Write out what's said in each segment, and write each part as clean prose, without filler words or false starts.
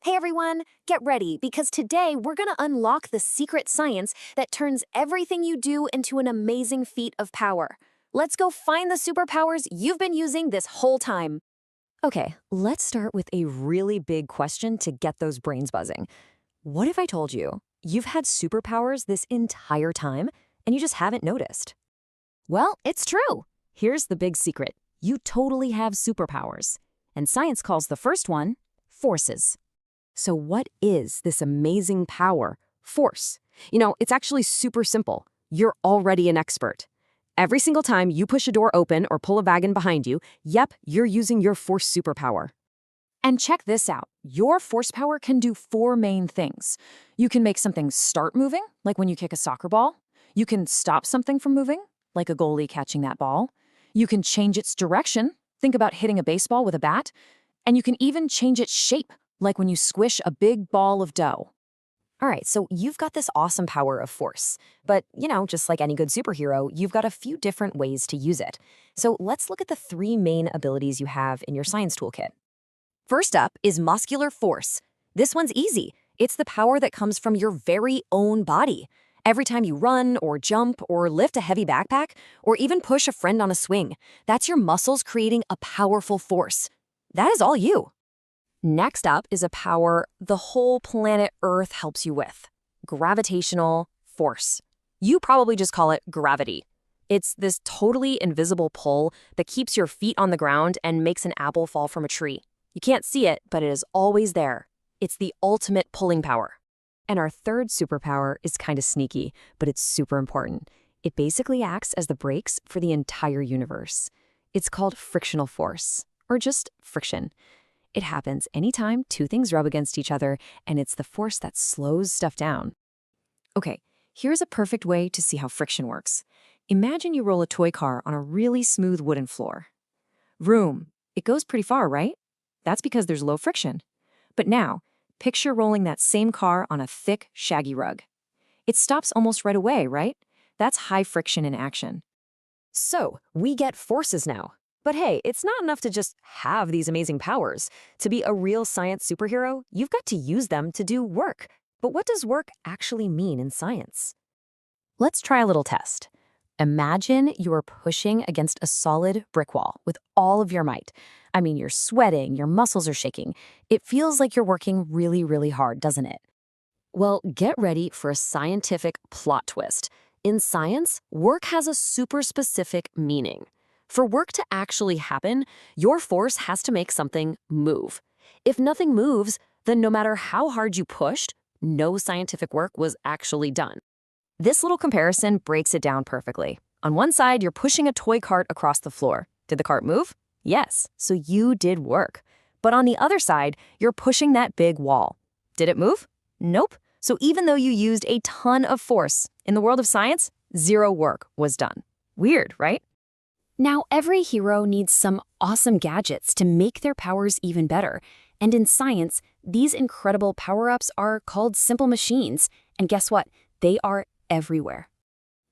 Hey everyone, get ready because today we're going to unlock the secret science that turns everything you do into an amazing feat of power. Let's go find the superpowers you've been using this whole time. Okay, let's start with a really big question to get those brains buzzing. What if I told you you've had superpowers this entire time and you just haven't noticed? Well, it's true. Here's the big secret. You totally have superpowers. And science calls the first one forces. So what is this amazing power, force? It's actually super simple. You're already an expert. Every single time you push a door open or pull a wagon behind you, yep, you're using your force superpower. And check this out. Your force power can do four main things. You can make something start moving, like when you kick a soccer ball. You can stop something from moving, like a goalie catching that ball. You can change its direction. Think about hitting a baseball with a bat. And you can even change its shape, like when you squish a big ball of dough. All right, so you've got this awesome power of force. But, just like any good superhero, you've got a few different ways to use it. So let's look at the three main abilities you have in your science toolkit. First up is muscular force. This one's easy. It's the power that comes from your very own body. Every time you run or jump or lift a heavy backpack or even push a friend on a swing, that's your muscles creating a powerful force. That is all you. Next up is a power the whole planet Earth helps you with, gravitational force. You probably just call it gravity. It's this totally invisible pull that keeps your feet on the ground and makes an apple fall from a tree. You can't see it, but it is always there. It's the ultimate pulling power. And our third superpower is kind of sneaky, but it's super important. It basically acts as the brakes for the entire universe. It's called frictional force, or just friction. It happens anytime two things rub against each other, and it's the force that slows stuff down. Okay, here's a perfect way to see how friction works. Imagine you roll a toy car on a really smooth wooden floor. Vroom, it goes pretty far, right? That's because there's low friction. But now, picture rolling that same car on a thick, shaggy rug. It stops almost right away, right? That's high friction in action. So, we get forces now. But hey, it's not enough to just have these amazing powers. To be a real science superhero, you've got to use them to do work. But what does work actually mean in science? Let's try a little test. Imagine you're pushing against a solid brick wall with all of your might. You're sweating, your muscles are shaking. It feels like you're working really, really hard, doesn't it? Well, get ready for a scientific plot twist. In science, work has a super specific meaning. For work to actually happen, your force has to make something move. If nothing moves, then no matter how hard you pushed, no scientific work was actually done. This little comparison breaks it down perfectly. On one side, you're pushing a toy cart across the floor. Did the cart move? Yes, so you did work. But on the other side, you're pushing that big wall. Did it move? Nope. So even though you used a ton of force, in the world of science, zero work was done. Weird, right? Now, every hero needs some awesome gadgets to make their powers even better. And in science, these incredible power-ups are called simple machines. And guess what? They are everywhere.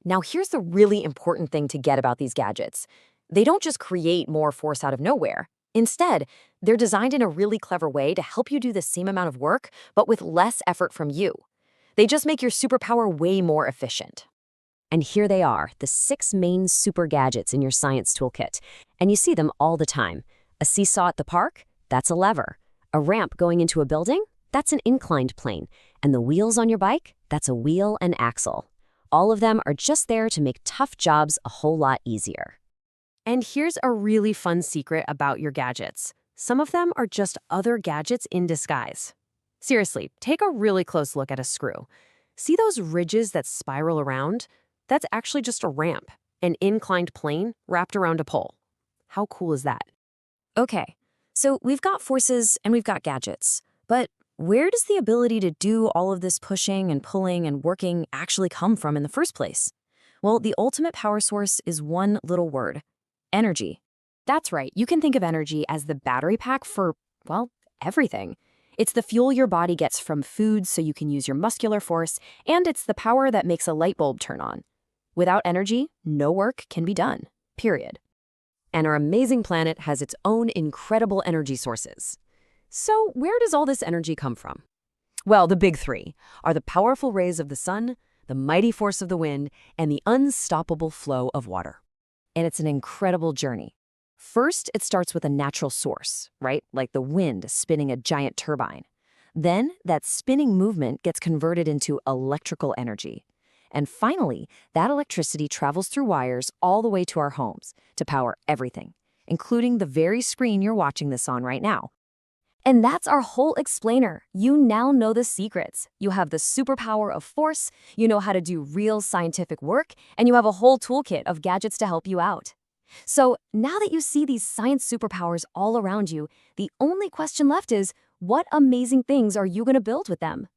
Now, here's the really important thing to get about these gadgets. They don't just create more force out of nowhere. Instead, they're designed in a really clever way to help you do the same amount of work, but with less effort from you. They just make your superpower way more efficient. And here they are, the 6 main super gadgets in your science toolkit. And you see them all the time. A seesaw at the park? That's a lever. A ramp going into a building? That's an inclined plane. And the wheels on your bike? That's a wheel and axle. All of them are just there to make tough jobs a whole lot easier. And here's a really fun secret about your gadgets. Some of them are just other gadgets in disguise. Seriously, take a really close look at a screw. See those ridges that spiral around? That's actually just a ramp, an inclined plane wrapped around a pole. How cool is that? Okay, so we've got forces and we've got gadgets, but where does the ability to do all of this pushing and pulling and working actually come from in the first place? Well, the ultimate power source is one little word: energy. That's right, you can think of energy as the battery pack for, everything. It's the fuel your body gets from food so you can use your muscular force, and it's the power that makes a light bulb turn on. Without energy, no work can be done, period. And our amazing planet has its own incredible energy sources. So where does all this energy come from? Well, the big three are the powerful rays of the sun, the mighty force of the wind, and the unstoppable flow of water. And it's an incredible journey. First, it starts with a natural source, right? Like the wind spinning a giant turbine. Then, that spinning movement gets converted into electrical energy. And finally, that electricity travels through wires all the way to our homes to power everything, including the very screen you're watching this on right now. And that's our whole explainer. You now know the secrets. You have the superpower of force, you know how to do real scientific work, and you have a whole toolkit of gadgets to help you out. So now that you see these science superpowers all around you, the only question left is, what amazing things are you going to build with them?